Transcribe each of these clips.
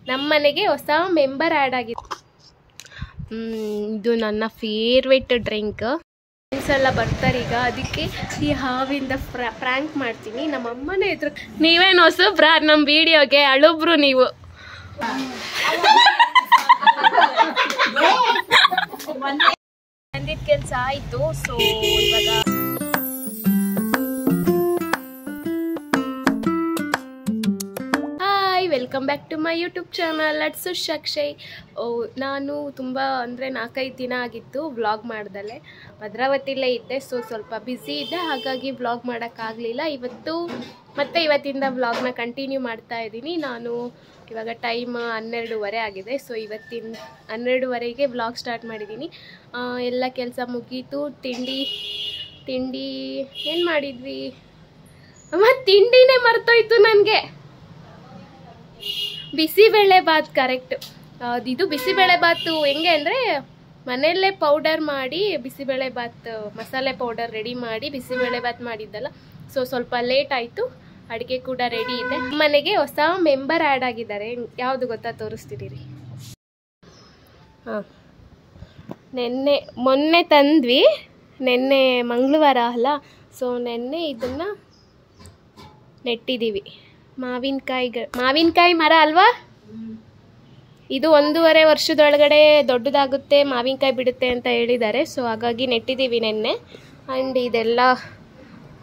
ನಮ್ಮ ಮನೆಗೆ ಹೊಸ ಮೆಂಬರ್ ಆ್ಯಡ್ ಆಗಿದೆ. ಇದು ನನ್ನ ಫೇವ್ರೇಟ್ ಡ್ರಿಂಕ್. ಫ್ರೆಂಡ್ಸ್ ಎಲ್ಲ ಬರ್ತಾರೆ ಈಗ, ಅದಕ್ಕೆ ಈ ಹಾವಿಂದ ಪ್ರ್ಯಾಂಕ್ ಮಾಡ್ತೀನಿ. ನಮ್ಮ ಅಮ್ಮನೇ ಇದ್ರು. ನೀವೇನು ಹೊಸಬ್ರಾ ನಮ್ಮ ವಿಡಿಯೋಗೆ? ಅಳುಬ್ರು ನೀವು. ಬಂದಿದ್ದ ಕೆಲಸ ಆಯಿತು. ಸೊ ಇವಾಗ welcome back to my YouTube channel ಅಟ್ಸು ಶಕ್ಷಯ್. ನಾನು ತುಂಬ ಅಂದರೆ 4-5 ದಿನ ಆಗಿತ್ತು ವ್ಲಾಗ್ ಮಾಡ್ದಲೆ. ಭದ್ರಾವತಿಲೇ ಇದ್ದೆ, ಸೊ ಸ್ವಲ್ಪ ಬ್ಯುಸಿ ಇದ್ದೆ, ಹಾಗಾಗಿ ವ್ಲಾಗ್ ಮಾಡೋಕ್ಕಾಗಲಿಲ್ಲ. ಇವತ್ತಿಂದ ವ್ಲಾಗ್ನ ಕಂಟಿನ್ಯೂ ಮಾಡ್ತಾ ಇದ್ದೀನಿ. ನಾನು ಇವಾಗ ಟೈಮ್ 12:30 ಆಗಿದೆ. ಸೊ ಇವತ್ತಿನ 12:30ಗೆ ವ್ಲಾಗ್ ಸ್ಟಾರ್ಟ್ ಮಾಡಿದ್ದೀನಿ. ಎಲ್ಲ ಕೆಲಸ ಮುಗೀತು. ತಿಂಡಿ ಏನು ಮಾಡಿದ್ವಿ ಅಮ್ಮ? ತಿಂಡಿನೇ ಮರ್ತೋಯ್ತು ನನಗೆ. ಬಿಸಿಬೇಳೆ ಬಾತ್, ಕರೆಕ್ಟ್. ಇದು ಬಿಸಿಬೇಳೆ ಬಾತು ಹೆಂಗೆ ಅಂದರೆ ಮನೆಯಲ್ಲೇ ಪೌಡರ್ ಮಾಡಿ ಬಿಸಿಬೇಳೆ ಬಾತ್ ಮಸಾಲೆ ಪೌಡರ್ ರೆಡಿ ಮಾಡಿ ಬಿಸಿಬೇಳೆ ಬಾತ್ ಮಾಡಿದ್ದಲ್ಲ. ಸೊ ಸ್ವಲ್ಪ ಲೇಟ್ ಆಯಿತು. ಅಡುಗೆ ಕೂಡ ರೆಡಿ ಇದೆ. ಮನೆಗೆ ಹೊಸ ಮೆಂಬರ್ ಆ್ಯಡ್ ಆಗಿದ್ದಾರೆ. ಯಾವುದು ಗೊತ್ತಾ? ತೋರಿಸ್ತೀನಿ ರೀ. ಹಾಂ, ಮೊನ್ನೆ ತಂದ್ವಿ. ನೆನ್ನೆ ಮಂಗಳವಾರ ಅಲ್ಲ, ಸೊ ನೆನ್ನೆ ಇದನ್ನು ನೆಟ್ಟಿದ್ದೀವಿ. ಮಾವಿನಕಾಯಿ ಮರ ಅಲ್ವಾ ಇದು? 1.5 ವರ್ಷದೊಳಗಡೆ ದೊಡ್ಡದಾಗುತ್ತೆ, ಮಾವಿನಕಾಯಿ ಬಿಡುತ್ತೆ ಅಂತ ಹೇಳಿದ್ದಾರೆ. ಸೊ ಹಾಗಾಗಿ ನೆಟ್ಟಿದ್ದೀವಿ ನೆನ್ನೆ. ಆ್ಯಂಡ್ ಇದೆಲ್ಲ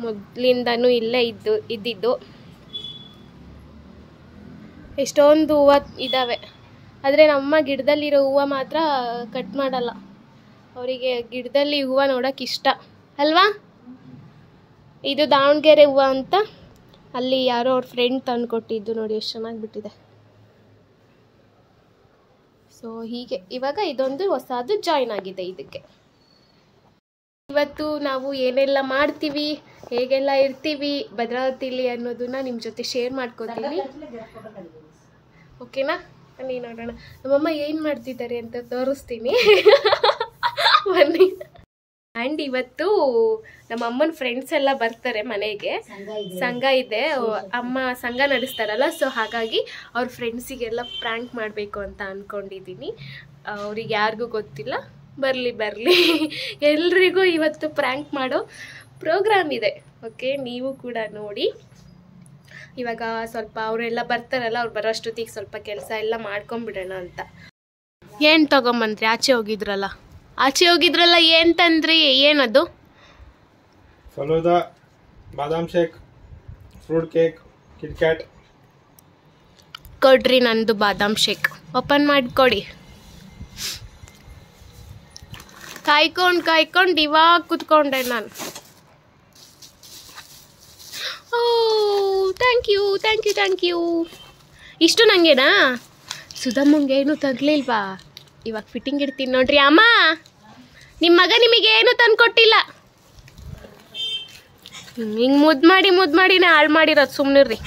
ಮೊದಲಿಂದನೂ ಇಲ್ಲೇ ಇದ್ದಿದ್ದು. ಎಷ್ಟೊಂದು ಹೂವು ಇದ್ದಾವೆ, ಆದರೆ ನಮ್ಮ ಗಿಡದಲ್ಲಿರೋ ಹೂವು ಮಾತ್ರ ಕಟ್ ಮಾಡಲ್ಲ. ಅವರಿಗೆ ಗಿಡದಲ್ಲಿ ಹೂವು ನೋಡೋಕೆ ಇಷ್ಟ ಅಲ್ವಾ? ಇದು ದಾವಣಗೆರೆ ಹೂವು ಅಂತ ಅಲ್ಲಿ ಯಾರೋ ಅವ್ರ ಫ್ರೆಂಡ್ ತಂದು ಕೊಟ್ಟಿದ್ದು. ನೋಡಿ ಎಷ್ಟು ಚೆನ್ನಾಗಿ ಬಿಟ್ಟಿದೆ. ಸೊ ಹೀಗೆ ಇವಾಗ ಇದೊಂದು ಹೊಸದು ಜಾಯಿನ್ ಆಗಿದೆ ಇದಕ್ಕೆ. ಇವತ್ತು ನಾವು ಏನೆಲ್ಲ ಮಾಡ್ತೀವಿ, ಹೇಗೆಲ್ಲ ಇರ್ತೀವಿ ಭದ್ರಾವತಿಲಿ ಅನ್ನೋದನ್ನ ನಿಮ್ಮ ಜೊತೆ ಶೇರ್ ಮಾಡ್ಕೊತೀನಿ. ಓಕೆನಾ? ಬನ್ನಿ ನೋಡೋಣ ನಮ್ಮಮ್ಮ ಏನು ಮಾಡ್ತಿದ್ದಾರೆ ಅಂತ ತೋರಿಸ್ತೀನಿ. ಬನ್ನಿ. ಆ್ಯಂಡ್ ಇವತ್ತು ನಮ್ಮ ಅಮ್ಮನ ಫ್ರೆಂಡ್ಸ್ ಎಲ್ಲ ಬರ್ತಾರೆ ಮನೆಗೆ. ಸಂಘ ಇದೆ, ಅಮ್ಮ ಸಂಘ ನಡೆಸ್ತಾರಲ್ಲ. ಸೊ ಹಾಗಾಗಿ ಅವ್ರ ಫ್ರೆಂಡ್ಸಿಗೆಲ್ಲ ಪ್ರ್ಯಾಂಕ್ ಮಾಡಬೇಕು ಅಂತ ಅಂದ್ಕೊಂಡಿದ್ದೀನಿ. ಅವ್ರಿಗೆ ಯಾರಿಗೂ ಗೊತ್ತಿಲ್ಲ. ಬರಲಿ ಎಲ್ರಿಗೂ ಇವತ್ತು ಪ್ರ್ಯಾಂಕ್ ಮಾಡೋ ಪ್ರೋಗ್ರಾಮ್ ಇದೆ. ಓಕೆ, ನೀವು ಕೂಡ ನೋಡಿ. ಇವಾಗ ಸ್ವಲ್ಪ ಅವರೆಲ್ಲ ಬರ್ತಾರಲ್ಲ, ಅವ್ರು ಬರೋಷ್ಟೊತ್ತಿಗೆ ಸ್ವಲ್ಪ ಕೆಲಸ ಎಲ್ಲ ಮಾಡ್ಕೊಂಬಿಡೋಣ ಅಂತ. ಏನು ತಗೊಂಬಂದ್ರಿ? ಆಚೆ ಹೋಗಿದ್ರಲ್ಲ ಏನು ತಂದ್ರಿ? ಏನದು? Falooda, badam shake, fruit cake, Kit Kat. ಕೊಡ್ರಿ ನಂದು ಬಾದಾಮ್ ಶೇಕ್. ಓಪನ್ ಮಾಡಿಕೊಡಿ. ಕಾಯ್ಕೊಂಡು ಇವಾಗ ಕೂತ್ಕೊಂಡೆ ನಾನು. ಓ ಥ್ಯಾಂಕ್ ಯು. ಇಷ್ಟು ನನಗೇನಾ? ಸುಧಮ್ಮಂಗೆ ಏನು ತಗಲಿಲ್ವಾ? ಇವಾಗ ಫಿಟ್ಟಿಂಗ್ ಇಡ್ತೀನಿ ನೋಡ್ರಿ. ಅಮ್ಮ, ನಿಮ್ಮ ಮಗ ನಿಮಗೇನು ತಂದು ಕೊಟ್ಟಿಲ್ಲ. ಹಿಂಗೆ ಮುದ್ದು ಮಾಡಿನೇ ಹಾಳು ಮಾಡಿರೋದು. ಸುಮ್ಮನಿರ್ರಿ.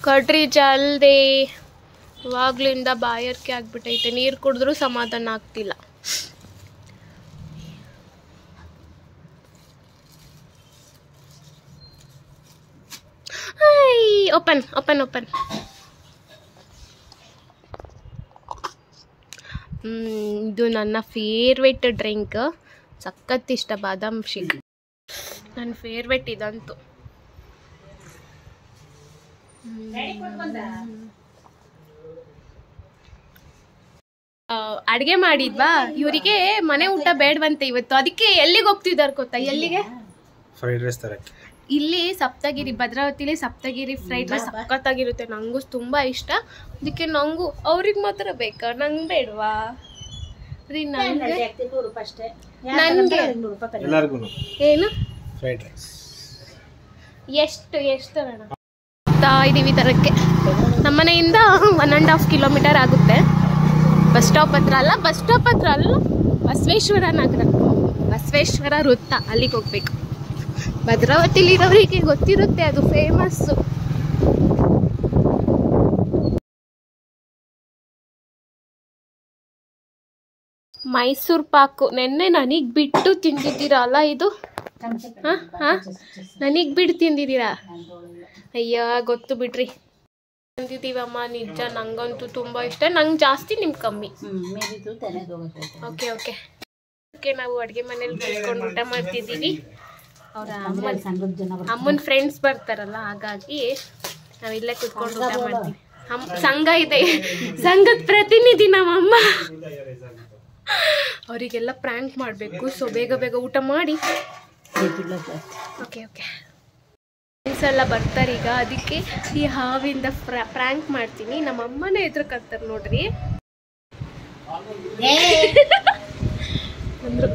ಕೊಡ್ರಿ ಜಲ್ದಿ. ಇವಾಗ್ಲಿಂದ ಬಾಯಾರಿಕೆ ಆಗ್ಬಿಟ್ಟೈತೆ. ನೀರು ಕುಡಿದ್ರೂ ಸಮಾಧಾನ ಆಗ್ತಿಲ್ಲ. ಓಪನ್. ಇದು ನನ್ನ ಫೇವ್ರೇಟ್ ಡ್ರಿಂಕ್. ಸಖತ್ ಇಷ್ಟ ಬಾದಾಮ್ ಶೇಕ್. ನನ್ನ ಫೇವ್ರೇಟ್ ಇದಂತೂ. ಅಡುಗೆ ಮಾಡಿದ್ವಾ? ಇವರಿಗೆ ಮನೆ ಊಟ ಬೇಡವಂತೆ ಇವತ್ತು. ಅದಕ್ಕೆ ಎಲ್ಲಿಗೆ ಹೋಗ್ತಿದ್ದಾರೆ ಗೊತ್ತಾ? ಎಲ್ಲಿಗೆ? ಫ್ರೈಡ್ ರೈಸ್ ತರಕ್ಕೆ. ಇಲ್ಲಿ ಸಪ್ತಗಿರಿ, ಭದ್ರಾವತಿಲಿ ಸಪ್ತಗಿರಿ ಫ್ರೈಡ್ ರೈಸ್ ಸಖತ್ತಾಗಿರುತ್ತೆ. ನನಗೂ ತುಂಬ ಇಷ್ಟ. ಅದಕ್ಕೆ ನಂಗೂ. ಅವ್ರಿಗೆ ಮಾತ್ರ ಬೇಕಾ? ನಂಗೆ ಬೇಡವಾ ರೀ? ನನಗೆ ಏನು ಫ್ರೈಡ್ ರೈಸ್ ಎಷ್ಟು ತರೋಣ ಇದೀವಿ ತರಕ್ಕೆ. ನಮ್ಮನೆಯಿಂದ 1.5 ಕಿಲೋಮೀಟರ್ ಆಗುತ್ತೆ. ಬಸ್ ಸ್ಟಾಪ್ ಹತ್ರ ಅಲ್ಲ, ಬಸವೇಶ್ವರ ನಗರ, ಬಸವೇಶ್ವರ ವೃತ್ತ, ಅಲ್ಲಿಗೆ ಹೋಗ್ಬೇಕು. ಭದ್ರಾವತಿಲಿರೋರಿಗೆ ಗೊತ್ತಿರುತ್ತೆ, ಅದು ಫೇಮಸ್ಸು. ಮೈಸೂರು ಪಾಕು ನೆನ್ನೆ ನನಗೆ ಬಿಟ್ಟು ತಿಂದಿದ್ದೀರಲ್ಲ ಇದು? ನನಗೆ ಬಿಟ್ಟು ತಿಂದಿದ್ದೀರಾ? ಅಯ್ಯ ಗೊತ್ತು ಬಿಡ್ರಿ. ಬಂದಿದ್ದೀವಮ್ಮ. ನಿಜ ನಂಗಂತೂ ತುಂಬಾ ಇಷ್ಟ. ನಂಗೆ ಜಾಸ್ತಿ ನಿಮ್ ಕಮ್ಮಿ. Okay okay okay. ನಾವು ಅಡುಗೆ ಮನೇಲಿ ಕೂತ್ಕೊಂಡು ಊಟ ಮಾಡ್ತಿದ್ದೀವಿ. ಅವರ ಅಮ್ಮನ ಫ್ರೆಂಡ್ಸ್ ಬರ್ತಾರಲ್ಲ, ಹಾಗಾಗಿ ನಾವಿಲ್ಲೇ ಕೂತ್ಕೊಂಡು ಊಟ ಮಾಡ್ತೀವಿ. ಸಂಘ ಇದೆ, ಸಂಘದ ಪ್ರತಿನಿಧಿ ನಮ್ಮಮ್ಮ. ಅವರಿಗೆಲ್ಲ ಪ್ರ್ಯಾಂಕ್ ಮಾಡಬೇಕು. ಸೊ ಬೇಗ ಬೇಗ ಊಟ ಮಾಡಿ. Okay okay. ಫ್ರೆಂಡ್ಸ್ ಎಲ್ಲ ಬರ್ತಾರೆ ಈಗ, ಅದಕ್ಕೆ ಈ ಹಾವಿಂದ ಪ್ರ್ಯಾಂಕ್ ಮಾಡ್ತೀನಿ. ನಮ್ಮ ಅಮ್ಮನೇ ಎದುರ್ಕಂತಾರೆ ನೋಡ್ರಿ. ಅಂದ್ರು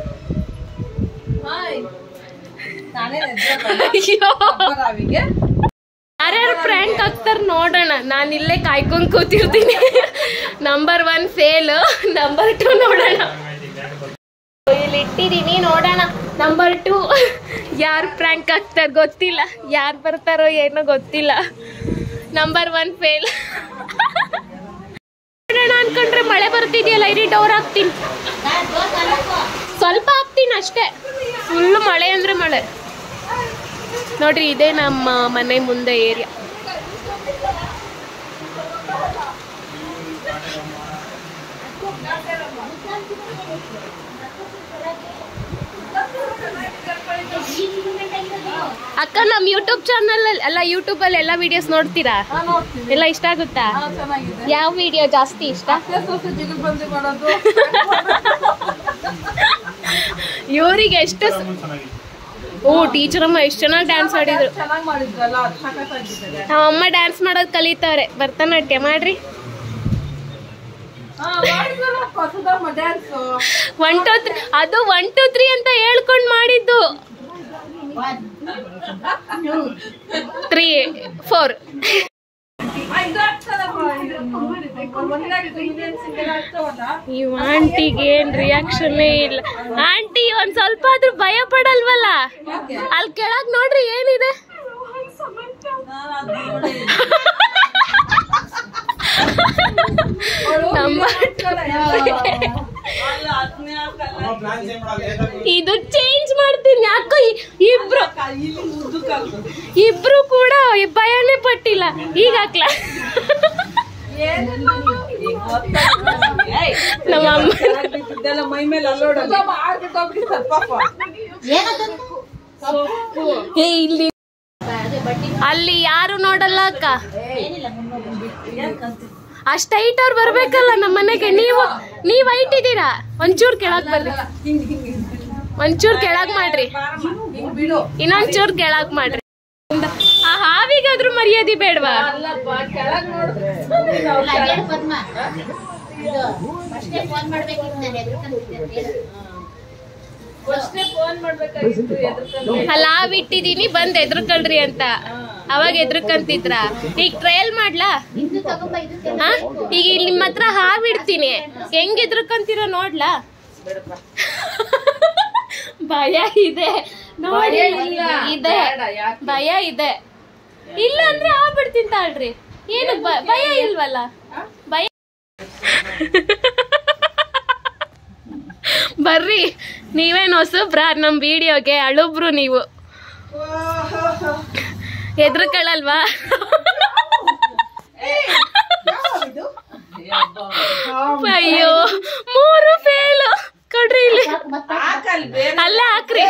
ಯಾರ್ಯಾರು ಪ್ರ್ಯಾಂಕ್ ಆಗ್ತಾರ ನೋಡೋಣ. ನಾನು ಇಲ್ಲೇ ಕಾಯ್ಕೊಂಡ್ ಕೂತಿರ್ತೀನಿ. ನಂಬರ್ 1 ಫೇಲ್, ನಂಬರ್ 2 ನೋಡೋಣ. ಇಲ್ಲಿ ಇಟ್ಟಿದೀನಿ, ನೋಡೋಣ. ನಂಬರ್ 2 ಯಾರು ಪ್ರ್ಯಾಂಕ್ ಆಗ್ತಾರ ಗೊತ್ತಿಲ್ಲ, ಯಾರು ಬರ್ತಾರೋ ಏನೋ ಗೊತ್ತಿಲ್ಲ. Number 1 fail. ನೋಡೋಣ ಅನ್ಕೊಂಡ್ರೆ ಮಳೆ ಬರ್ತಿದೆಯಲ್ಲ, ಇರಿ ಡೋರ್ ಹಾಕ್ತೀನಿ. ಸ್ವಲ್ಪ ಹಾಕ್ತೀನಿ ಅಷ್ಟೇ. ಫುಲ್ ಮಳೆ ಅಂದ್ರೆ ಮಳೆ ನೋಡ್ರಿ. ಇದೇ ನಮ್ಮ ಮನೆ ಮುಂದೆ ಏರಿಯಾ. ಅಕ್ಕ, ನಮ್ ಯೂಟ್ಯೂಬ್ ಚಾನಲ್ ಅಲ್ಲ, ಯೂಟ್ಯೂಬ್ ಅಲ್ಲಿ ಎಲ್ಲ ವಿಡಿಯೋಸ್ ನೋಡ್ತೀರಾ? ಎಲ್ಲ ಇಷ್ಟ ಆಗುತ್ತಾ? ಯಾವ ವಿಡಿಯೋ ಜಾಸ್ತಿ ಇಷ್ಟ? ಇವರಿಗೆ ಎಷ್ಟು ಟೀಚರ್ ಅಮ್ಮ ಎಷ್ಟು ಚೆನ್ನಾಗಿ ಡ್ಯಾನ್ಸ್ ಆಡಿದ್ರು. ನಮ್ಮ ಅಮ್ಮ ಡ್ಯಾನ್ಸ್ ಮಾಡೋದು ಕಲಿತವ್ರೆ. ಭರತನಾಟ್ಯ ಮಾಡ್ರಿ. 1 2 3 ಅದು 1 2 3 ಅಂತ ಹೇಳ್ಕೊಂಡ್ ಮಾಡಿದ್ದು. 3 4 ಈ ಆಂಟಿಗೆ ಏನ್ ರಿಯಾಕ್ಷನ್ನೇ ಇಲ್ಲ. ಆಂಟಿ ಒಂದ್ ಸ್ವಲ್ಪ ಆದ್ರೂ ಭಯ ಪಡಲ್ವಲ್ಲ? ಅಲ್ಲಿ ಕೆಳಗ್ ನೋಡ್ರಿ ಏನಿದೆ. ಇದು ಚೇಂಜ್ ಮಾಡ್ತೀನಿ. ಯಾಕೋ ಇಬ್ರು ಕೂಡ ಭಯನೇ ಪಟ್ಟಿಲ್ಲ. ಈಗ ಹಾಕ್ಲ ಇಲ್ಲಿ ಅಲ್ಲಿ ಯಾರು ನೋಡಲ್ಲ ಅಕ್ಕ. ಅಷ್ಟ ಹೈಟ್ ಅವ್ರು ಬರ್ಬೇಕಲ್ಲ ನಮ್ಮ ಮನೆಗೆ. ನೀವ್ ಹೈಟ್ ಇದ್ದೀರಾ? ಒಂಚೂರ್ ಕೆಳಗ್ ಬರ್ರಿ, ಒಂಚೂರ್ ಕೆಳಗ್ ಮಾಡ್ರಿ, ಇನ್ನೊಂಚೂರ್ ಕೆಳಗ್ ಮಾಡ್ರಿ. ಆ ಹಾವಿಗಾದ್ರೂ ಮರ್ಯಾದೆ ಬೇಡವಾ? ಅಲ್ಲ, ಹಾವ್ ಇಟ್ಟಿದೀನಿ ಬಂದ್ ಎದ್ರಕಳ್ರಿ ಅಂತ. ಅವಾಗ ಎದ್ರಕಂತಿದ್ರ. ಈಗ ಟ್ರಯಲ್ ಮಾಡ್ಲಾ? ಈಗ ಇಲ್ಲಿ ನಿಮ್ಮ ಹತ್ರ ಹಾವ್ ಇಡ್ತೀನಿ, ಹೆಂಗ್ ಎದ್ರಕಂತೀರ ನೋಡ್ಲಾ? ಭಯ ಇದೆ ನೋಡಿ, ಇದೆ ಭಯ ಇದೆ. ಇಲ್ಲ ಅಂದ್ರೆ ಆಗ್ಬಿಡ್ತೀನಿ ತಾಳ್ರಿ. ಏನು ಭಯ ಇಲ್ವಲ್ಲ? ಭಯ ಬರ್ರಿ, ನೀವೇನು ಹೊಸಬ್ರ ನಮ್ ವಿಡಿಯೋಗೆ? ಅಳುಬ್ರು ನೀವು. ಎದ್ರಕಳಲ್ವಾ? ಅಯ್ಯೋ, 3 ಫೇಲ್. ಕೊಡ್ರಿ ಇಲ್ಲಿ, ಅಲ್ಲ ಹಾಕ್ರಿ.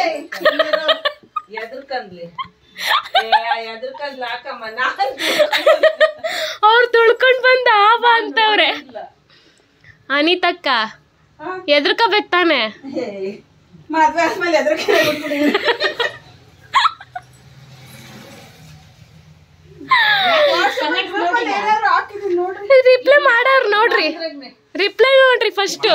ಅವ್ರು ತುಳ್ಕೊಂಡ್ ಬಂದ ಆವ ಅಂತವ್ರೆ. ಅನಿತಕ್ಕ ಎದ್ರಕಬೇಕು ತಾನೆ? ರಿಪ್ಲೈ ಮಾಡವ್ರ ನೋಡ್ರಿ, ರಿಪ್ಲೈ ನೋಡ್ರಿ ಫಸ್ಟ್.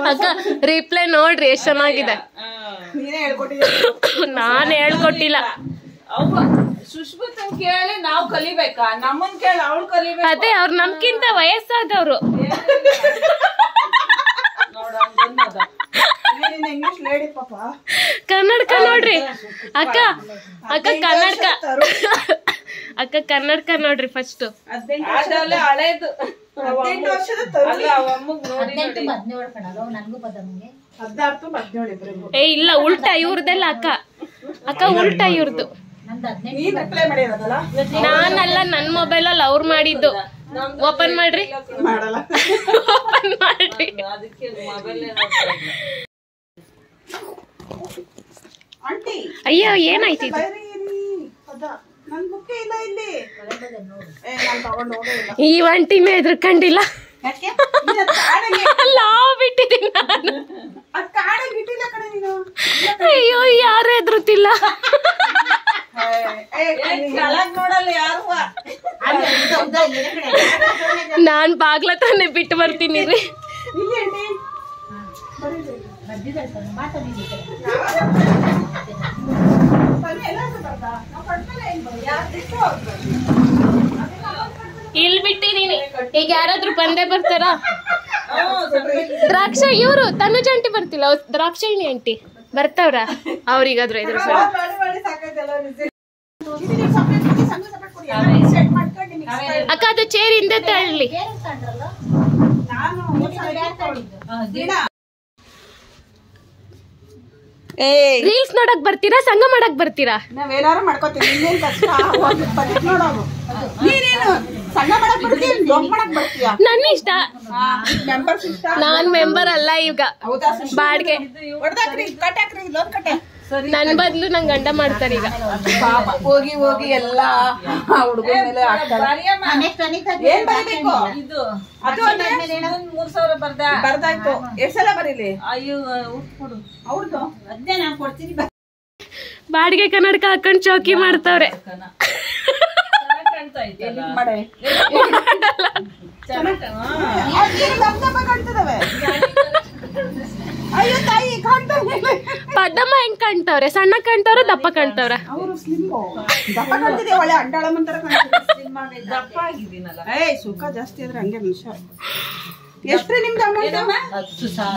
ಅಕ್ಕ ರಿಪ್ಲೈ ನೋಡ್ರಿ ಎಷ್ಟ್ ಚೆನ್ನಾಗಿದೆ. ನಾನು ಹೇಳ್ಕೊಟ್ಟಿಲ್ಲ. ಸುಷ್ಮಿತನ್ ಕೇಳಿ ನಾವು ಕಲಿಬೇಕಾ? ನಮ್ಮನ್ ಕೇಳಿ ಅವಳು ಕಲಿಬೇಕು. ಅದೇ ಅವ್ರು ನಮ್ಕಿಂತ ವಯಸ್ಸಾದವ್ರು. ಕನ್ನಡಕ ನೋಡ್ರಿ ಅಕ್ಕ. ಅಕ್ಕ ಕನ್ನಡಕ, ಅಕ್ಕ ಕನ್ನಡಕ ನೋಡ್ರಿ ಫಸ್ಟ್. ಹಳೇದು. ಏ ಇಲ್ಲ, ಉಲ್ಟಾ ಇವ್ರದೆಲ್ಲ ಅಕ್ಕ ಉಲ್ಟಾ ಇವ್ರದ್ದು. ನಾನಲ್ಲ, ನನ್ ಮೊಬೈಲಲ್ಲಿ ಅವ್ರು ಮಾಡಿದ್ದು. ಓಪನ್ ಮಾಡ್ರಿ, ಓಪನ್ ಮಾಡ್ರಿ. ಅಯ್ಯೋ ಏನಾಯ್ತು ಇದು? ಈ ಒಂಟಿನೇ ಎದ್ರಕೊಂಡಿಲ್ಲ, ಬಿಟ್ಟಿದ್ದೀನಿ ನಾನು. ಅಯ್ಯೋ ಯಾರು ಎದುರುತ್ತಿಲ್ಲ. ನಾನ್ ಬಾಗ್ಲತ್ರನೇ ಬಿಟ್ಟು ಬರ್ತೀನಿ ರೀ. ಇಲ್ಲಿ ಬಿಟ್ಟಿದೀನಿ. ಈಗ ಯಾರಾದ್ರೂ ಬಂದೇ ಬರ್ತಾರ? ದ್ರಾಕ್ಷ ಇವ್ರು ತನುಜ ಆಂಟಿ ಬರ್ತಿಲ್ಲ, ದ್ರಾಕ್ಷಾಯಿಣಿ ಆಂಟಿ ಬರ್ತಾವ್ರ. ಅವ್ರಿಗಾದ್ರು ಎದುರು ಅಕ್ಕ, ಅದು ಚೇರ್ ಹಿಂದೆ ತಳ್ಳಿ. ರೀಲ್ಸ್ ನೋಡಕ್ ಬರ್ತೀರಾ, ಸಂಘ ಮಾಡಕ್ ಬರ್ತೀರಾ? ನಾವೇನಾರು ಮಾಡ್ಕೋತೀವಿ, ಇನ್ನೇನ್ ಕಷ್ಟ. ನೀನೇನು ಸಂಘ ಮಾಡಕ್ ಬರ್ತೀಯ, ಜಾಬ್ ಮಾಡಕ್ ಬರ್ತೀಯ? ನನ್ನ ಇಷ್ಟ. ನಾನ್ ಮೆಂಬರ್ ಅಲ್ಲ ಈಗ, ಬಾಡ್ಗೆ. ನನ್ ಬದ್ಲು ನಂಗ್ ಗಂಡ ಮಾಡ್ತಾರೆ ಈಗ. ಹೋಗಿ ಹೋಗಿ ಎಲ್ಲ ಹುಡುಗರ ಮೇಲೆ ಬರ್ದಾಯ್ತು. ಎಷ್ಟ್ ಸಲ ಬರೀಲಿ? ಅವ್ರದ್ದು ಅದ್ನೇ ನಾನ್ ಕೊಡ್ತೀನಿ. ಬಾಡಿಗೆ ಕನ್ನಡಕ ಹಾಕೊಂಡ್ ಚೌಕಿ ಮಾಡ್ತಾವ್ರೆ. ಅಯ್ಯೋ ತಾಯಿ, ಪದ್ದಮ್ಮ ಹೆಂಗ್ ಕಾಣ್ತಾವ್ರೆ? ಸಣ್ಣ ಕಾಣ್ತಾವ್ರ, ದಪ್ಪ ಕಾಣ್ತಾವ್ರ? ಅವರು ಸ್ಲಿಮ್ ದಪ್ಪ ಕಾಣ್ತಿದೆ, ಒಳ್ಳೆ ಅಂಡಾಳಮ್ಮನ ತರ ಕಾಣ್ತಿದೆ. ದಪ್ಪ ಆಗಿದ್ದೀನಲ್ಲ. ಸುಖ ಜಾಸ್ತಿ ಆದ್ರೆ ಹಂಗೆ ಮನುಷ್ಯ. ಎಷ್ಟ್ರಿ ನಿಮ್ದು ಅಮೌಂಟ್?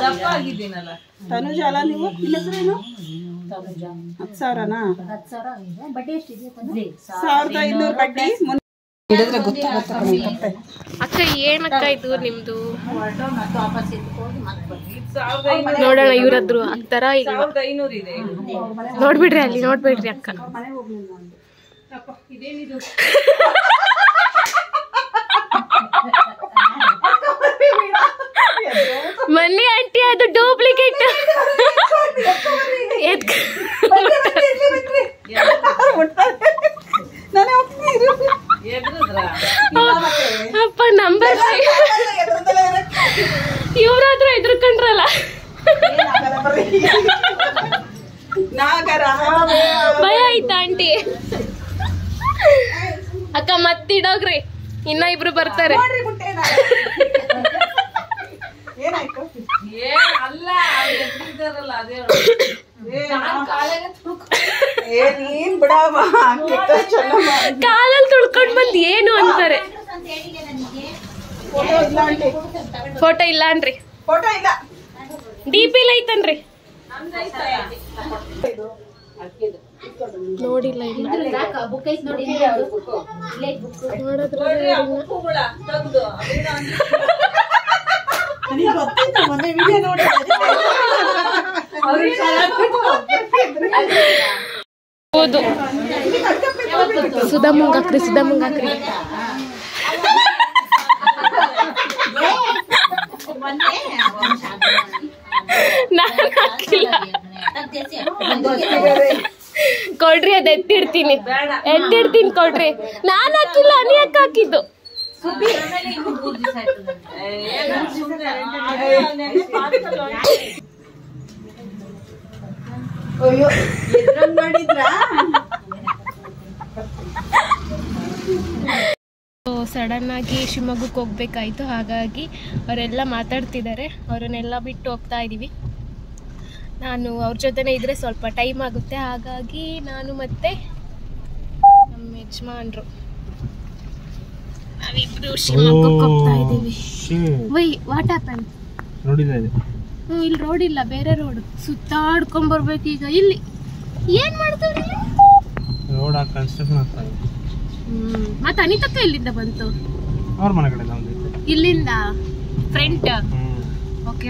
ದಪ್ಪ ಆಗಿದ್ದೀನಲ್ಲ. ತನುಜ ಅಲ್ಲ ನೀವು? ನಿಮ್ಮ ಹೆಸರೇನು? 10,000ನಾ? 1,500 ಬಡ್ಡಿ ಹಿಡಿದ್ರೆ ಗೊತ್ತಾಗುತ್ತೆ. ಅಕ್ಕ ಏನಕ್ಕ ಇದು ನಿಮ್ದು? ನೋಡೋಣ ಇವ್ರದ್ರು ಆಗ್ತಾರ. ಈಗ ನೋಡ್ಬಿಡ್ರಿ, ಅಲ್ಲಿ ನೋಡ್ಬಿಡ್ರಿ ಅಕ್ಕ. ಮನ್ನಿ ಆಂಟಿ ಅದು ಡೂಪ್ಲಿಕೇಟ್. ಅಪ್ಪ ನಂಬರ್ ಇವ್ರಾದ್ರೂ ಎದ್ರುಕೊಂಡ್ರಲ್ಲ. ಭಯ ಆಯ್ತಾ ಆಂಟಿ? ಅಕ್ಕ ಮತ್ತಿಡೋಗ್ರಿ, ಇನ್ನ ಇಬ್ರು ಬರ್ತಾರೆ. ಕಾಲಲ್ಲಿ ತುಳ್ಕೊಂಡ್ ಬಂದ್ ಏನು ಅಂತಾರೆ. ಫೋಟೋ ಇಲ್ಲ ಅನ್ರಿ? ಫೋಟೋ ಇಲ್ಲ, ಡಿಪಿ ಐತನ್ರಿ? ನೋಡಿಲ್ಲ. ಹೌದು, ಸುಧಾಮಂಗಾಕ್ರಿ. ಕೊಡ್ರಿ, ಅದ್ ಎತ್ತಿಡ್ತೀನಿ ಕೊಡ್ರಿ. ನಾನ್ ಹಾಕಿಲ್ಲ, ನೀ ಅಕ್ಕ ಹಾಕಿದ್ದು. ಸಡನ್ ಆಗಿ ಶಿವಮೊಗ್ಗಕ್ಕೆ ಹೋಗ್ಬೇಕಾಯ್ತು. ಹಾಗಾಗಿ ಅವರೆಲ್ಲ ಮಾತಾಡ್ತಿದ್ದಾರೆ, ಅವರನ್ನೆಲ್ಲ ಬಿಟ್ಟು ಹೋಗ್ತಾ ಇದೀವಿ. ನಾನು ಅವ್ರ ಜೊತೆನೇ ಇದ್ರೆ ಸ್ವಲ್ಪ ಟೈಮ್ ಆಗುತ್ತೆ. ಹಾಗಾಗಿ ನಾನು ಮತ್ತೆ ನಮ್ಮ ಯಜಮಾನ್ರು ನಾವಿಬ್ರು ಶಿವಮೊಗ್ಗಕ್ಕೆ ಹೋಗ್ತಾ ಇದೀವಿ. What happen? ಇಲ್ಲಿ ರೋಡ್ ಇಲ್ಲ, ಬೇರೆ ರೋಡ್. ಸುತ್ತಾಡ್ಕೊಂಡ್ ಬರ್ಬೇಕು ಈಗ. ಇಲ್ಲಿ ಏನ್ ಮಾಡ್ತಾರೆ? ಮತ್ತೆ ಅನಿತಕ್ಕ ಎಲ್ಲಿಂದ ಬಂತು? ಇಲ್ಲಿಂದ ಫ್ರಂಟ್. ಓಕೆ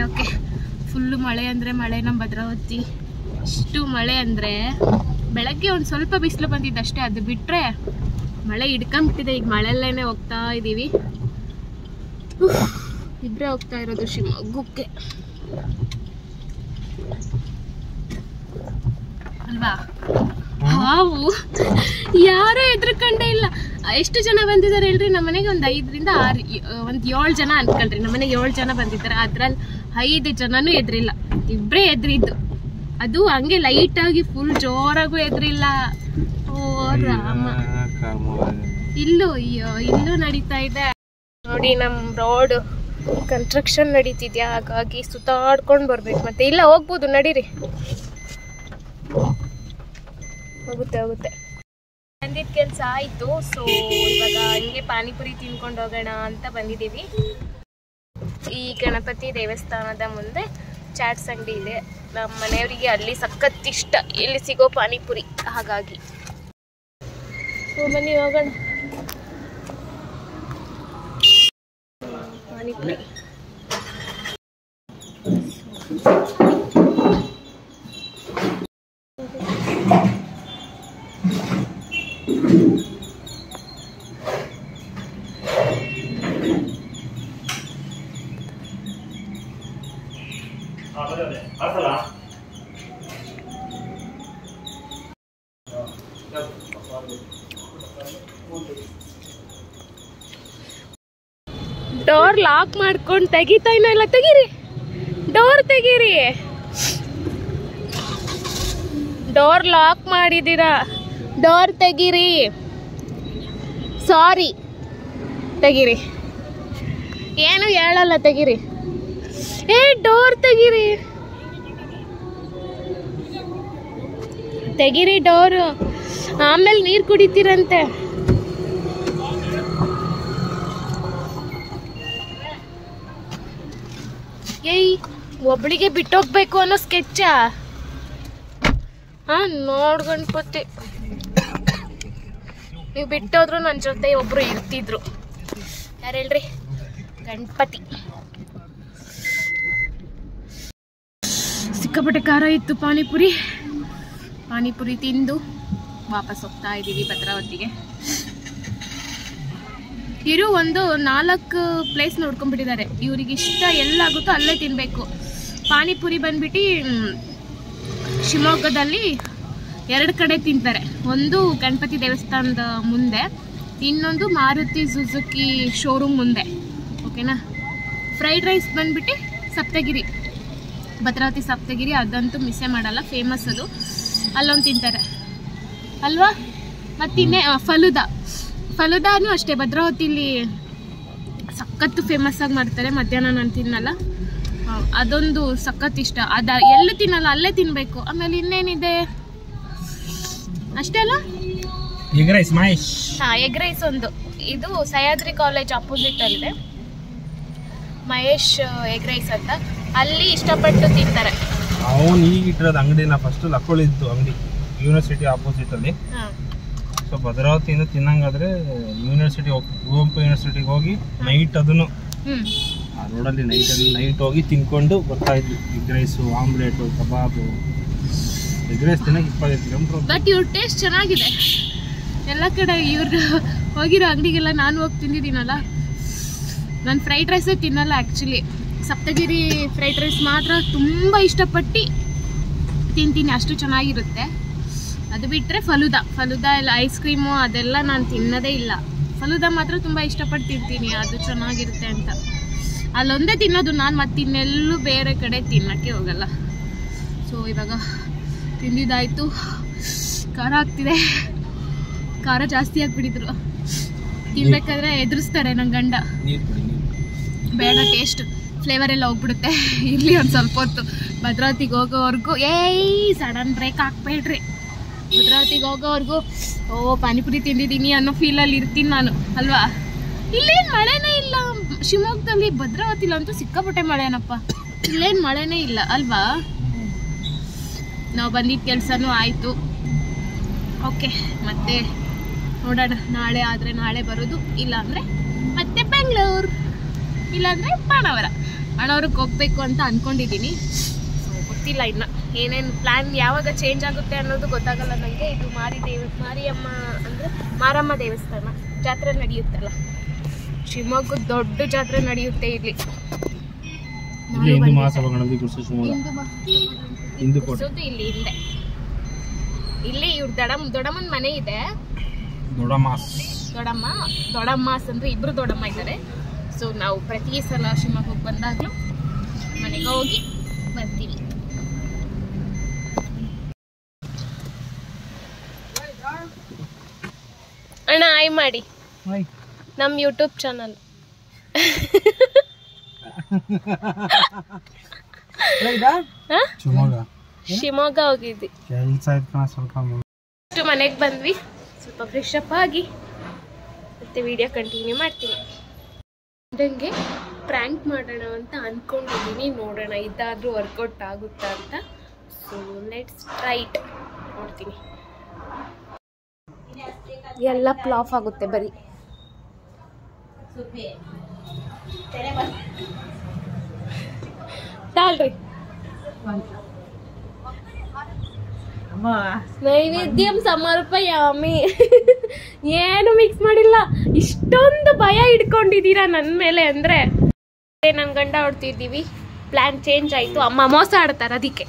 ಫುಲ್ಲು ಮಳೆ ಅಂದರೆ ಮಳೆ ನಮ್ಮ ಭದ್ರಾವತಿ. ಇಷ್ಟು ಮಳೆ ಅಂದರೆ ಬೆಳಗ್ಗೆ ಒಂದು ಸ್ವಲ್ಪ ಬಿಸಿಲು ಬಂದಿದ್ದಷ್ಟೇ, ಅದು ಬಿಟ್ಟರೆ ಮಳೆ ಹಿಡ್ಕೊಂಬಿಟ್ಟಿದೆ. ಈಗ ಮಳೆಯಲ್ಲೇ ಹೋಗ್ತಾ ಇದ್ದೀವಿ. ಇಬ್ಬರೇ ಹೋಗ್ತಾ ಇರೋದು ಶಿವಮೊಗ್ಗಕ್ಕೆ ಅಲ್ವಾ. ಹಾವು ಯಾರೂ ಎದ್ರಕಂಡೇ ಇಲ್ಲ. ಎಷ್ಟು ಜನ ಬಂದಿದ್ದಾರೆ ಹೇಳ್ರಿ ನಮ್ಮ ಮನೆಗೆ? ಒಂದು 5 ರಿಂದ 6 ಒಂದು 7 ಜನ ಅನ್ಕೊಳ್ರಿ. ನಮ್ಮ ಮನೆಗೆ 7 ಜನ ಬಂದಿದ್ದಾರೆ. ಅದ್ರಲ್ಲಿ 5 ಜನನೂ ಎದ್ರಿಲ್ಲ, ಇಬ್ಬರೇ ಎದ್ರಿದ್ದು. ಅದು ಹಂಗೆ ಲೈಟಾಗಿ, ಫುಲ್ ಜೋರಾಗೂ ಎದ್ರಿಲ್ಲ. ಓ ರಾಮ, ಇಲ್ಲೂ ನಡೀತಾ ಇದೆ ನೋಡಿ. ನಮ್ಮ ರೋಡ್ ಕನ್ಸ್ಟ್ರಕ್ಷನ್ ನಡೀತಿದ್ಯಾ, ಹಾಗಾಗಿ ಸುತ್ತಾಡ್ಕೊಂಡು ಬರ್ಬೇಕು. ಮತ್ತೆ ಇಲ್ಲ ಹೋಗ್ಬೋದು, ನಡೀರಿ. ಹೋಗುತ್ತೆ ಬಂದಿದ್ದ ಕೆಲಸ ಆಯಿತು. ಸೊ ಇವಾಗ ಹಂಗೆ ಪಾನಿಪುರಿ ತಿನ್ಕೊಂಡು ಹೋಗೋಣ ಅಂತ ಬಂದಿದ್ದೀವಿ. ಈ ಗಣಪತಿ ದೇವಸ್ಥಾನದ ಮುಂದೆ ಚಾಟ್ಸ್ ಅಂಗಡಿ ಇದೆ. ನಮ್ಮ ಮನೆಯವರಿಗೆ ಅಲ್ಲಿ ಸಖತ್ ಇಷ್ಟ ಇಲ್ಲಿ ಸಿಗೋ ಪಾನಿಪುರಿ, ಹಾಗಾಗಿ ಬನ್ನಿ ಹೋಗೋಣ. ಪಾನಿಪುರಿ ಡೋರ್ ಲಾಕ್ ಮಾಡ್ಕೊಂಡು ತೆಗಿತಾ ಇಲ್ಲ. ತೆಗೀರಿ, ಡೋರ್ ತೆಗೀರಿ. ಡೋರ್ ಲಾಕ್ ಮಾಡಿದ್ದೀರಾ, ಡೋರ್ ತೆಗೀರಿ. ಸಾರಿ, ತೆಗೀರಿ. ಏನು ಹೇಳಲ್ಲ, ತೆಗೀರಿ. ಡೋರ್ ತೆಗೀರಿ, ತೆಗೀರಿ ಡೋರು. ಆಮೇಲೆ ನೀರು ಕುಡಿತೀರಂತೆ. ಒಬ್ಳಿಗೆ ಬಿಟ್ಟೋಗ್ಬೇಕು ಅನ್ನೋ ಸ್ಕೆಚ್ಚ. ನೋಡ್ ಗಣಪತಿ, ನೀವು ಬಿಟ್ಟೋದ್ರು ನನ್ನ ಜೊತೆ ಒಬ್ರು ಇರ್ತಿದ್ರು. ಯಾರು ಹೇಳ್ರಿ? ಗಣಪತಿ. ಸಿಕ್ಕಾಪಟ್ಟೆ ಖಾರ ಇತ್ತು ಪಾನಿಪುರಿ ತಿಂದು ವಾಪಸ್ ಹೋಗ್ತಾ ಇದ್ದೀವಿ ಭದ್ರಾವತಿಗೆ. ಇರು ಒಂದು 4 ಪ್ಲೇಸ್ ನೋಡ್ಕೊಂಡ್ಬಿಟ್ಟಿದ್ದಾರೆ. ಇವ್ರಿಗೆ ಇಷ್ಟ ಎಲ್ಲಾಗುತ್ತೋ ಅಲ್ಲೇ ತಿನ್ನಬೇಕು. ಪಾನಿಪುರಿ ಬಂದ್ಬಿಟ್ಟು ಶಿವಮೊಗ್ಗದಲ್ಲಿ 2 ಕಡೆ ತಿಂತಾರೆ. ಒಂದು ಗಣಪತಿ ದೇವಸ್ಥಾನದ ಮುಂದೆ, ಇನ್ನೊಂದು ಮಾರುತಿ ಸುಜುಕಿ ಶೋರೂಮ್ ಮುಂದೆ. ಓಕೆನಾ? ಫ್ರೈಡ್ ರೈಸ್ ಬಂದ್ಬಿಟ್ಟು ಸಪ್ತಗಿರಿ, ಭದ್ರಾವತಿ ಸಪ್ತಗಿರಿ, ಅದಂತೂ ಮಿಸ್ಸೇ ಮಾಡಲ್ಲ, ಫೇಮಸ್ ಅದು. ಅಲ್ಲೊಂದು ತಿಂತಾರೆ ಅಲ್ವಾ. ಮತ್ತಿನ್ನೇ ಫಲೂದಾನು ಅಷ್ಟೇ ಭದ್ರಾವತಿಲಿ ಸಖತ್ತು ಫೇಮಸ್ ಆಗಿ ಮಾಡ್ತಾರೆ. ಮಧ್ಯಾಹ್ನ ನಾನು ತಿನ್ನಲ್ಲ, ಅದೊಂದು ಸಖತ್ ಇಷ್ಟ. ಎಲ್ಲೂ ತಿನ್ನಲ್ಲ, ಅಲ್ಲೇ ತಿನ್ನಬೇಕು. ಆಮೇಲೆ ಇನ್ನೇನಿದೆ ಅಷ್ಟೇ ಅಲ್ಲ, ಎಗ್ ರೈಸ್. ಎಗ್ ರೈಸ್ ಒಂದು. ಇದು ಸಹ್ಯಾದ್ರಿ ಕಾಲೇಜ್ ಅಪೋಸಿಟ್ ಅಲ್ಲಿದೆ ಮಹೇಶ್ ಎಗ್ ರೈಸ್ ಅಂತ. ಅಲ್ಲಿ ಇಷ್ಟಪಟ್ಟು ತಿಂತಾರೆ. ಅವನು ಈಗ ಇಟ್ಟಿರೋದು ಅಂಗಡಿನ ಫಸ್ಟ್ ಲಕ್ಕೊಳ್ಳಿದ್ದು ಅಂಗಡಿ ಯೂನಿವರ್ಸಿಟಿ ಆಪೋಸಿಟ್ ಅಲ್ಲಿ. ಸೊ ಭದ್ರಾವತಿಯಿಂದ ತಿನ್ನಂಗಾದ್ರೆ ಯೂನಿವರ್ಸಿಟಿ ಕುವೆಂಪು ಯೂನಿವರ್ಸಿಟಿಗೆ ಹೋಗಿ ನೈಟ್ ಅದನ್ನು ಆ ರೋಡಲ್ಲಿ ನೈಟ್ ಹೋಗಿ ತಿನ್ಕೊಂಡು ಬರ್ತಾ ಇದ್ವಿ. ಎಗ್ ರೈಸು, ಆಮ್ಲೆಟು, ಕಬಾಬು. ಎಗ್ ರೈಸ್ ತಿನ್ನಕ್ಕೆ 25 ಕಿಲೋಮೀಟರ್. ಬಟ್ ಇವ್ರ ಟೇಸ್ಟ್ ಚೆನ್ನಾಗಿದೆ. ಎಲ್ಲ ಕಡೆ ಇವ್ರು ಹೋಗಿರೋ ಅಂಗಡಿಗೆಲ್ಲ ನಾನು ಹೋಗಿ ತಿಂದಿದ್ದೀನಲ್ಲ. ನಾನು ಫ್ರೈಡ್ ರೈಸೇ ತಿನ್ನಲ್ಲ ಆ್ಯಕ್ಚುಲಿ. ಸಪ್ತಗಿರಿ ಫ್ರೈಡ್ ರೈಸ್ ಮಾತ್ರ ತುಂಬ ಇಷ್ಟಪಟ್ಟು ತಿಂತೀನಿ, ಅಷ್ಟು ಚೆನ್ನಾಗಿರುತ್ತೆ. ಅದು ಬಿಟ್ಟರೆ ಫಲೂದಾ ಎಲ್ಲ ಐಸ್ ಕ್ರೀಮು ಅದೆಲ್ಲ ನಾನು ತಿನ್ನೋದೇ ಇಲ್ಲ. ಫಲೂದಾ ಮಾತ್ರ ತುಂಬ ಇಷ್ಟಪಟ್ಟು ತಿಂತೀನಿ, ಅದು ಚೆನ್ನಾಗಿರುತ್ತೆ ಅಂತ. ಅಲ್ಲೊಂದೇ ತಿನ್ನೋದು ನಾನು, ಮತ್ತೆ ಇನ್ನೆಲ್ಲೂ ಬೇರೆ ಕಡೆ ತಿನ್ನೋಕ್ಕೆ ಹೋಗಲ್ಲ. ಸೊ ಇವಾಗ ತಿಂದಿದ್ದಾಯಿತು. ಖಾರ ಆಗ್ತಿದೆ, ಖಾರ ಜಾಸ್ತಿ ಆಗಿಬಿಟ್ಟಿದ್ರು. ತಿನ್ಬೇಕಾದ್ರೆ ಎದುರಿಸ್ತಾರೆ ನನ್ನ ಗಂಡ. ಬೇಡ, ಟೇಸ್ಟ್ ಫ್ಲೇವರ್ ಎಲ್ಲ ಹೋಗ್ಬಿಡುತ್ತೆ, ಇರಲಿ ಒಂದು ಸ್ವಲ್ಪ ಹೊತ್ತು. ಭದ್ರಾವತಿಗೆ ಹೋಗೋವರೆಗೂ ಸಡನ್ ಬ್ರೇಕ್ ಹಾಕ್ಬೇಡ್ರಿ. ಭದ್ರಾವತಿಗೆ ಹೋಗೋವರೆಗೂ ಪಾನಿಪುರಿ ತಿಂದಿದ್ದೀನಿ ಅನ್ನೋ ಫೀಲಲ್ಲಿ ಇರ್ತೀನಿ ನಾನು ಅಲ್ವಾ. ಇಲ್ಲೇನು ಮಳೆನೇ ಇಲ್ಲ ಶಿವಮೊಗ್ಗದಲ್ಲಿ. ಭದ್ರಾವತಿಲಂತೂ ಸಿಕ್ಕಾಪಟ್ಟೆ ಮಳೆನಪ್ಪ. ಇಲ್ಲೇನು ಮಳೆನೇ ಇಲ್ಲ ಅಲ್ವಾ. ನಾವು ಬಂದಿದ್ದ ಕೆಲಸನೂ ಆಯಿತು. ಓಕೆ, ಮತ್ತೆ ನೋಡೋಣ. ನಾಳೆ ಆದರೆ ನಾಳೆ ಬರೋದು, ಇಲ್ಲಾಂದರೆ ಮತ್ತೆ ಬೆಂಗಳೂರು, ಇಲ್ಲಾಂದರೆ ಬಾಣಾವರ. ಅಣ್ಣವ್ರಿಗೆ ಹೋಗ್ಬೇಕು ಅಂತ ಅಂದ್ಕೊಂಡಿದ್ದೀನಿ. ಸೊ ಗೊತ್ತಿಲ್ಲ ಇನ್ನು ಏನೇನು ಪ್ಲ್ಯಾನ್ ಯಾವಾಗ ಚೇಂಜ್ ಆಗುತ್ತೆ ಅನ್ನೋದು ಗೊತ್ತಾಗಲ್ಲ ನನಗೆ. ಇದು ಮಾರಿಯಮ್ಮ ಅಂದರೆ ಮಾರಮ್ಮ ದೇವಸ್ಥಾನ ಜಾತ್ರೆ ನಡೆಯುತ್ತಲ್ಲ, ಶಿವಮೊಗ್ಗದ ದೊಡ್ಡ ಜಾತ್ರೆ ನಡೆಯುತ್ತೆ ಇಲ್ಲಿ. ಸುದ್ದು ಇಲ್ಲಿ ಹಿಂದೆ, ಇಲ್ಲಿ ಇವ್ರ ದೊಡ್ಡಮ್ಮನ ಮನೆ ಇದೆ. ದೊಡ್ಡಮ್ಮಾಸ್ ಅಂದ್ರೆ ಇಬ್ರು ದೊಡ್ಡಮ್ಮ ಇದ್ದಾರೆ. ಸೊ ನಾವು ಪ್ರತಿ ಸಲ ಶಿವಮೊಗ್ಗಕ್ಕೆ ಬಂದಾಗಲೂ ಮನೆಗೆ ಹೋಗಿ ಬರ್ತೀವಿ. ಅಣ್ಣ ಆಯ್ ಮಾಡಿ ನಮ್ಮ ಯೂಟ್ಯೂಬ್ ಚಾನಲ್. ಶಿವಮೊಗ್ಗ ಹೋಗಿದ್ವಿ, ಮನೆಗೆ ಬಂದ್ವಿ, ಸ್ವಲ್ಪ ಫ್ರೆಶ್ ಅಪ್ ಆಗಿ ಮತ್ತೆ ವಿಡಿಯೋ ಕಂಟಿನ್ಯೂ ಮಾಡ್ತೀನಿ. ನಂಗೆ ಪ್ರ್ಯಾಂಕ್ ಮಾಡೋಣ ಅಂತ ಅಂದ್ಕೊಂಡಿದ್ದೀನಿ, ನೋಡೋಣ ಇದಾದರೂ ವರ್ಕೌಟ್ ಆಗುತ್ತಾ ಅಂತ. So let's try it. ನೋಡ್ತೀನಿ, ಎಲ್ಲ ಫ್ಲಾಪ್ ಆಗುತ್ತೆ ಬರೀ. ತಾಳ್ರಿ, ನೈವೇದ್ಯಂ ಸಮರ್ಪಯಾಮಿ. ಏನು ಮಿಕ್ಸ್ ಮಾಡಿಲ್ಲ. ಇಷ್ಟೊಂದು ಭಯ ಇಟ್ಕೊಂಡಿದ್ದೀರಾ ನನ್ನ ಮೇಲೆ ಅಂದ್ರೆ. ನನ್ ಗಂಡ ಹೊಡ್ತಿದ್ದೀವಿ, ಪ್ಲಾನ್ ಚೇಂಜ್ ಆಯ್ತು. ಅಮ್ಮ ಮೋಸ ಆಡ್ತಾರ, ಅದಕ್ಕೆ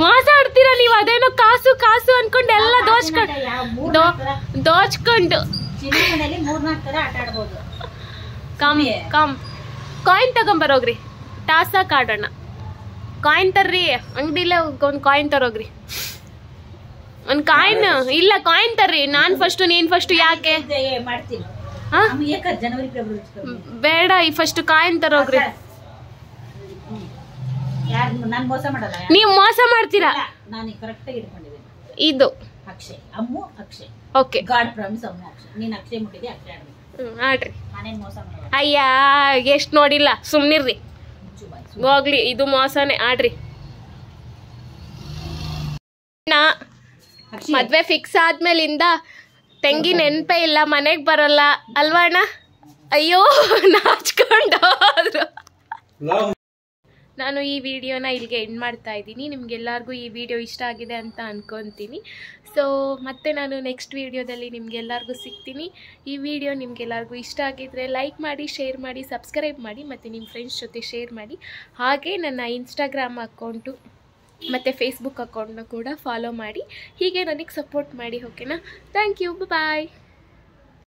ಮೋಸ ಆಡ್ತೀರಾ ನೀವು. ಅದೇನೋ ಕಾಸು ಕಾಸು ಅನ್ಕೊಂಡು ಎಲ್ಲ ದೋಚ್ಕೊಂಡು ಕಮ್ ಕಾಯಿನ್ ತಗೊಂಬರೋಗ್ರಿ. ಟಾಸಾಕ್ ಆಡೋಣ. ಕಾಯಿನ್ ತರ್ರಿ, ಅಂಗಡಿಲೇ ಒಂದು ಕಾಯಿನ್ ತರೋಗ್ರಿ. ಒಂದು ಕಾಯಿನ್ ಇಲ್ಲ, ಕಾಯಿನ್ ತರ್ರಿ. ನಾನ್ ಫಸ್ಟ್ ನೀನ್ ಫಸ್ಟ್. ಯಾಕೆ ಬೇಡ, ಈ ಫಸ್ಟ್ ಕಾಯಿನ್ ತರೋಗ್ರಿ. ನೀವು ಮೋಸ ಮಾಡ್ತೀರಾ. ಇದು ಓಕೆ, ಆಡ್ರಿ. ಅಯ್ಯ ಎಷ್ಟು ನೋಡಿಲ್ಲ, ಸುಮ್ನಿರ್ರಿ. ಹೋಗ್ಲಿ, ಇದು ಮೋಸನೇ. ಆಡ್ರಿ. ಮದ್ವೆ ಫಿಕ್ಸ್ ಆದ್ಮೇಲಿಂದ ತಂಗಿ ನೆನ್ಪೇ ಇಲ್ಲ, ಮನೆಗ್ ಬರಲ್ಲ ಅಲ್ವಾ ಅಣ್ಣ? ಅಯ್ಯೋ ನಾಚ್ಕೊಂಡು. ನಾನು ಈ ವಿಡಿಯೋನ ಇಲ್ಲಿಗೆ ಎಂಡ್ ಮಾಡ್ತಾ ಇದ್ದೀನಿ. ನಿಮ್ಗೆಲ್ಲರಿಗೂ ಈ ವಿಡಿಯೋ ಇಷ್ಟ ಆಗಿದೆ ಅಂತ ಅನ್ಕೊತೀನಿ. ಸೊ ಮತ್ತೆ ನಾನು ನೆಕ್ಸ್ಟ್ ವಿಡಿಯೋದಲ್ಲಿ ನಿಮ್ಗೆಲ್ಲರಿಗೂ ಸಿಗ್ತೀನಿ. ಈ ವಿಡಿಯೋ ನಿಮ್ಗೆಲ್ಲರಿಗೂ ಇಷ್ಟ ಆಗಿದ್ರೆ ಲೈಕ್ ಮಾಡಿ, ಶೇರ್ ಮಾಡಿ, ಸಬ್ಸ್ಕ್ರೈಬ್ ಮಾಡಿ, ಮತ್ತು ನಿಮ್ಮ ಫ್ರೆಂಡ್ಸ್ ಜೊತೆ ಶೇರ್ ಮಾಡಿ. ಹಾಗೆ ನನ್ನ ಇನ್ಸ್ಟಾಗ್ರಾಮ್ ಅಕೌಂಟು ಮತ್ತು ಫೇಸ್ಬುಕ್ ಅಕೌಂಟ್ನ ಕೂಡ ಫಾಲೋ ಮಾಡಿ. ಹೀಗೆ ನನಗೆ ಸಪೋರ್ಟ್ ಮಾಡಿ, ಓಕೆನಾ? Thank you, bye.